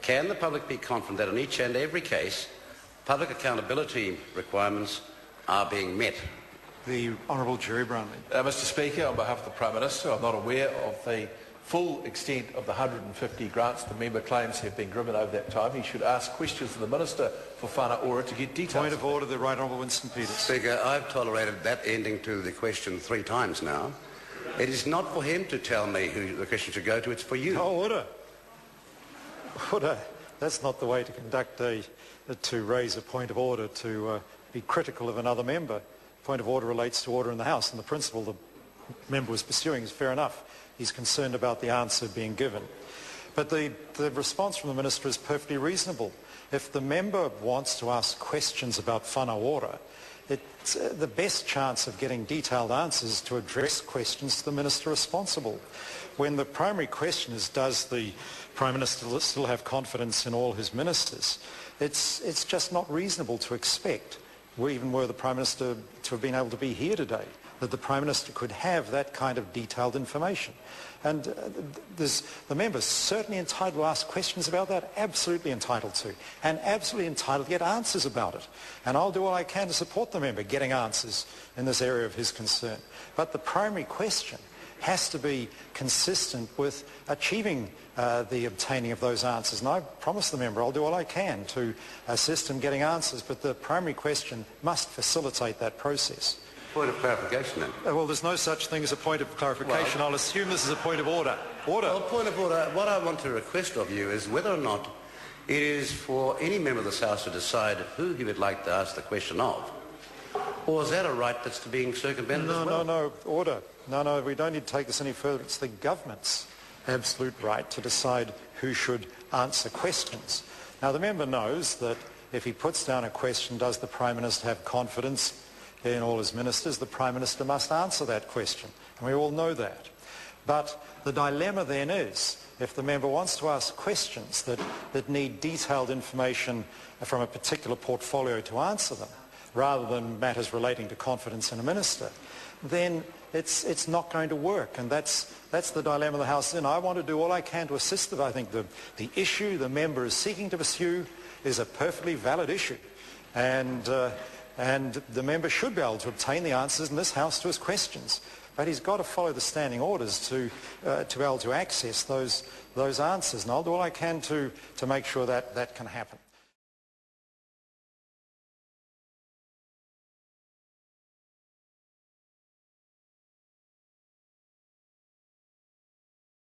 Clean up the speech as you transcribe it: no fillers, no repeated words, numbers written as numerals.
can the public be confident that in each and every case, public accountability requirements are being met? The Honourable Jerry Brownlee. Mr Speaker, on behalf of the Prime Minister, I'm not aware of the full extent of the 150 grants the member claims have been given over that time. He should ask questions of the Minister for Whanau Ora to get details. Point of order, the Right Honourable Winston Peters. Speaker, I've tolerated that ending to the question 3 times now. It is not for him to tell me who the question should go to, it's for you. Oh, order. Order. That's not the way to conduct to raise a point of order, to be critical of another member. Point of order relates to order in the House, and the principle the member was pursuing is fair enough. He's concerned about the answer being given. But the response from the Minister is perfectly reasonable. If the member wants to ask questions about Whanau Ora, the best chance of getting detailed answers is to address questions to the Minister responsible. When the primary question is, does the Prime Minister still have confidence in all his ministers, it's just not reasonable to expect, even were the Prime Minister to have been able to be here today, that the Prime Minister could have that kind of detailed information. And the member's certainly entitled to ask questions about that, absolutely entitled to, and absolutely entitled to get answers about it. And I'll do all I can to support the member getting answers in this area of his concern. But the primary question has to be consistent with achieving the obtaining of those answers. And I promise the member I'll do all I can to assist in getting answers, but the primary question must facilitate that process. Point of clarification then. Well, there's no such thing as a point of clarification. I'll assume this is a point of order. Order. Well, point of order. What I want to request of you is whether or not it is for any member of this House to decide who he would like to ask the question of. Or is that a right that's being circumvented as well? No, order. No, we don't need to take this any further. It's the government's absolute right to decide who should answer questions. Now, the member knows that if he puts down a question, does the Prime Minister have confidence in all his ministers, the Prime Minister must answer that question. And we all know that. But the dilemma then is, if the member wants to ask questions that need detailed information from a particular portfolio to answer them, rather than matters relating to confidence in a minister, then it's not going to work. And that's the dilemma the House is in. I want to do all I can to assist them. I think the issue the member is seeking to pursue is a perfectly valid issue. And the member should be able to obtain the answers in this House to his questions. But he's got to follow the standing orders to be able to access those answers. And I'll do all I can to make sure that can happen.